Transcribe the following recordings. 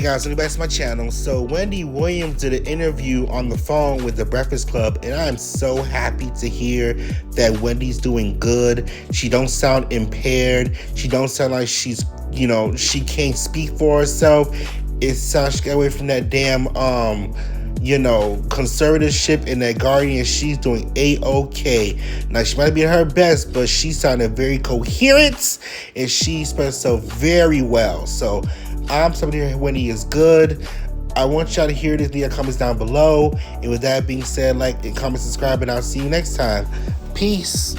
Hey guys, welcome back to my channel. So Wendy Williams did an interview on the phone with the Breakfast Club, and I'm so happy to hear that Wendy's doing good. She don't sound impaired. She don't sound like she's, she can't speak for herself. It sounds she got away from that damn conservatorship and that guardian. She's doing A-OK. Now, she might be at her best, but she sounded very coherent, and she expressed herself very well. So, I'm somebody here, Wendy is good. I want y'all to hear this in the comments down below. And with that being said, like and comment, subscribe, and I'll see you next time. Peace.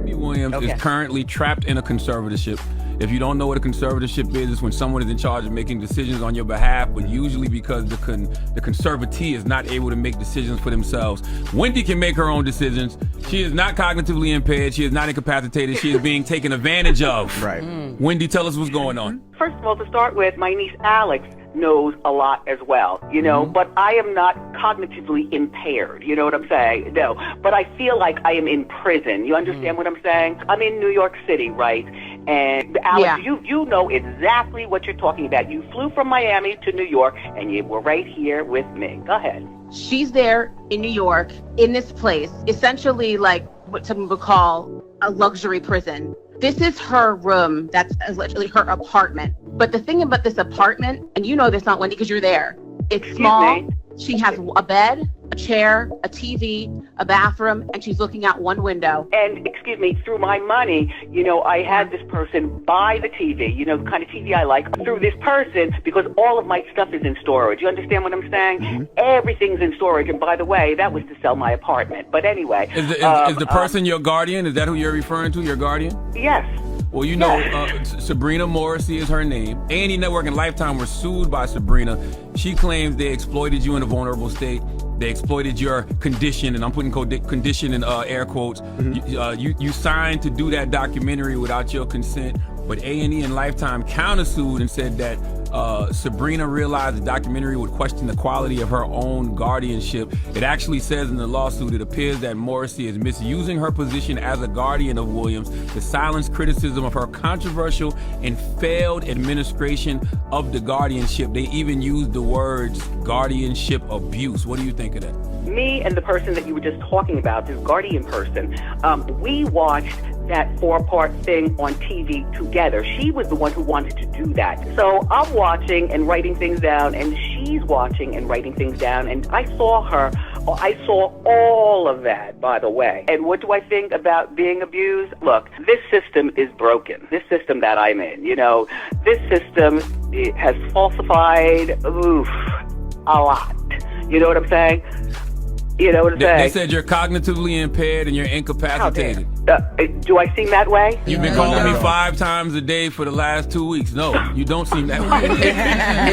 Williams is currently trapped in a conservatorship. If you don't know what a conservatorship is, it's when someone is in charge of making decisions on your behalf, but usually because the conservatee is not able to make decisions for themselves. Wendy can make her own decisions. She is not cognitively impaired. She is not incapacitated. She is being taken advantage of. Right. Wendy, tell us what's going on. First of all, to start with, my niece Alex knows a lot as well, but I am not cognitively impaired, you know what I'm saying? No, but I feel like I am in prison. You understand what I'm saying? I'm in New York City, right? And Alex, you know exactly what you're talking about. You flew from Miami to New York, and you were right here with me. Go ahead. She's there in New York, in this place, essentially like what some would call a luxury prison. This is her room. That's literally her apartment. But the thing about this apartment, and you know this, not Wendy, because you're there, it's small. She has a bed, a chair, a TV, a bathroom, and she's looking out one window. And, excuse me, through my money, I had this person buy the TV, the kind of TV I like, through this person, because all of my stuff is in storage. You understand what I'm saying? Everything's in storage. And by the way, that was to sell my apartment. But anyway. Is the person your guardian? Is that who you're referring to, your guardian? Yes. Well, Sabrina Morrissey is her name. A&E Network and Lifetime were sued by Sabrina. She claims they exploited you in a vulnerable state. They exploited your condition, and I'm putting condition in air quotes. You signed to do that documentary without your consent, but A&E and Lifetime countersued and said that Sabrina realized the documentary would question the quality of her own guardianship. It actually says in the lawsuit, it appears that Morrissey is misusing her position as a guardian of Williams to silence criticism of her controversial and failed administration of the guardianship. They even used the words guardianship abuse. What do you think of that? Me and the person that you were just talking about, this guardian person, we watched that 4-part thing on TV together. She was the one who wanted to do that. So I'm watching and writing things down, and she's watching and writing things down, and I saw all of that, by the way. And what do I think about being abused? Look, this system is broken. This system that I'm in, this system has falsified, a lot. You know what I'm saying? You know what I'm saying? They said you're cognitively impaired and you're incapacitated. Do I seem that way? You've been calling me 5 times a day for the last 2 weeks. No, you don't seem that way.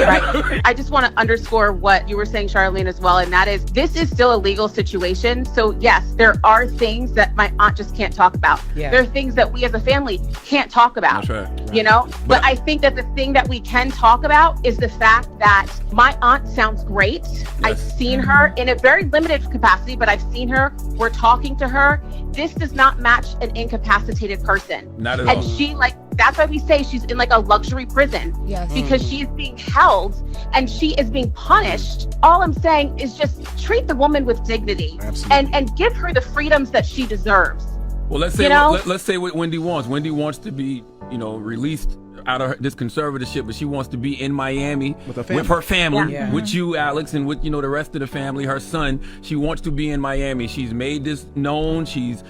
Right. I just want to underscore what you were saying, Charlene, as well, and that is, this is still a legal situation. So yes, there are things that my aunt just can't talk about. Yeah. There are things that we as a family can't talk about. That's right. But I think that the thing that we can talk about is the fact that my aunt sounds great. Yes. I've seen her in a very limited capacity, but I've seen her. We're talking to her. This does not match an incapacitated person. Not at all. And she, that's why we say she's in a luxury prison. Yes. Because she's being held and she is being punished. All I'm saying is just treat the woman with dignity. Absolutely. and give her the freedoms that she deserves. Well, let's say let's say what Wendy wants. Wendy wants to be, released out of this conservatorship, but she wants to be in Miami with her family, with you, Alex, and with the rest of the family, her son. She wants to be in Miami. She's made this known. She's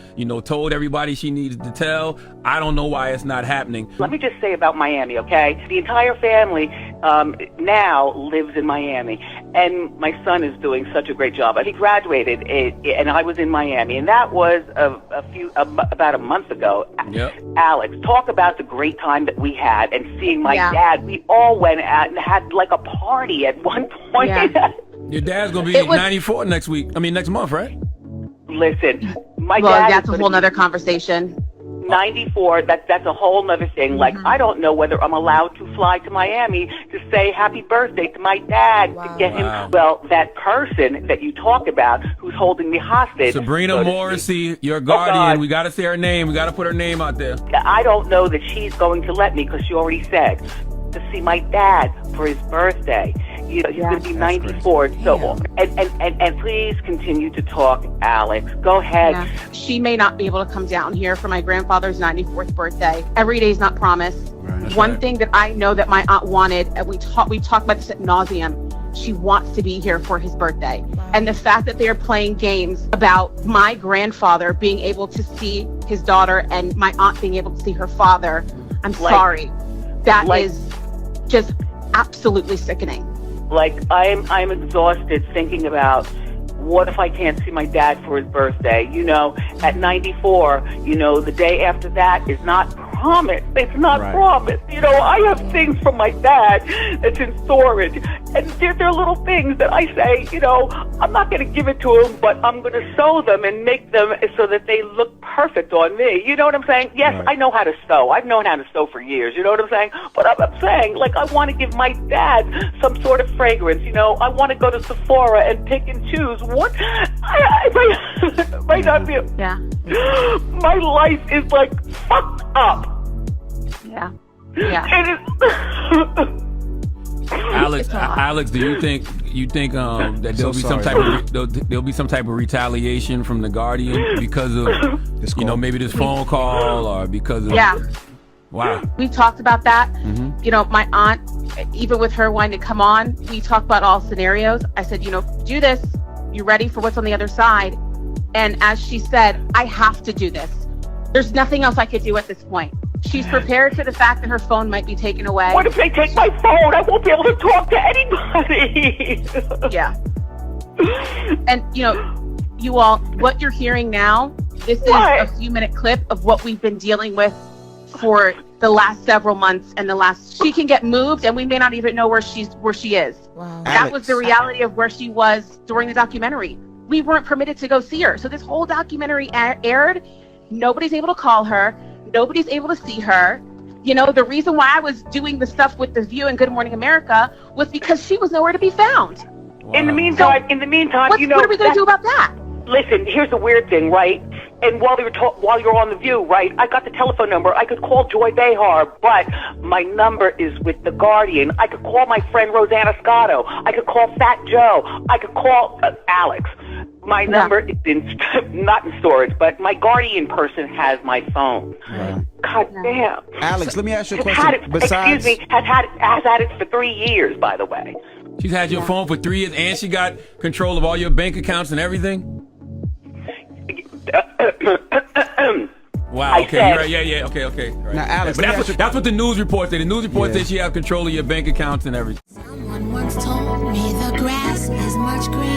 told everybody she needs to tell. I don't know why it's not happening. Let me just say about Miami, okay? The entire family now lives in Miami, and my son is doing such a great job. He graduated, and I was in Miami, and that was about a month ago. Yep. Alex, talk about the great time that we had. And seeing my dad, we all went out and had a party at one point. Yeah. Your dad's gonna be 94 next month, right? Listen, my dad. That's a whole nother conversation. 94, that's a whole nother thing. Like, I don't know whether I'm allowed to fly to Miami to say happy birthday to my dad, to get him, well, that person that you talk about who's holding me hostage. Sabrina Morrissey, your guardian. We got to say her name. We got to put her name out there. I don't know that she's going to let me, because she already said, to see my dad for his birthday. You know, he's going to be 94. So, and please continue to talk, Alex. Go ahead. Yeah. She may not be able to come down here for my grandfather's 94th birthday. Every day is not promised. Right. One thing that I know that my aunt wanted, and we talked about this at nauseum, she wants to be here for his birthday. Wow. And the fact that they are playing games about my grandfather being able to see his daughter and my aunt being able to see her father, I'm sorry. That is just absolutely sickening. Like, I'm exhausted thinking about, what if I can't see my dad for his birthday? You know, at 94, you know, the day after that is not promised. It's not promised. You know, I have things from my dad that's in storage. And they're little things that I say, you know, I'm not going to give it to him, but I'm going to sew them and make them so that they look perfect on me. You know what I'm saying? Yes, I know how to sew. I've known how to sew for years. You know what I'm saying? But I'm saying, like, I want to give my dad some sort of fragrance. You know, I want to go to Sephora and pick and choose. What? I might not be. Yeah. My life is, like, fucked up. Yeah. Yeah. It is. Alex, do you think that there'll be some type of retaliation from the Guardian because of you know, maybe this phone call or because of Wow. We talked about that. Mm-hmm. You know, my aunt, even with her wanting to come on, we talked about all scenarios. I said, you know, do this. You ready for what's on the other side? And as she said, I have to do this. There's nothing else I could do at this point. She's prepared for the fact that her phone might be taken away. What if they take my phone? I won't be able to talk to anybody. Yeah. And, you know, you all, what you're hearing now, this is a few-minute clip of what we've been dealing with for the last several months and she can get moved and we may not even know where she is. Wow. That was the reality of where she was during the documentary. We weren't permitted to go see her. So this whole documentary aired. Nobody's able to call her. Nobody's able to see her. You know, the reason why I was doing the stuff with The View and Good Morning America was because she was nowhere to be found. Wow. In the meantime, you know, what are we going to do about that? Listen, here's the weird thing, right? And while you're on The View, right, I got the telephone number. I could call Joy Behar, but my number is with The Guardian. I could call my friend Rosanna Scotto. I could call Fat Joe. I could call Alex. My number is not in storage, but my Guardian person has my phone. Right. God damn. Alex, let me ask you a question. Has had it for 3 years, by the way. She's had your phone for 3 years, and she got control of all your bank accounts and everything? Wow. Okay. Okay. Right. Now, Alex, but that's what the news report said. The news report said she had control of your bank accounts and everything. Someone once told me the grass is much greener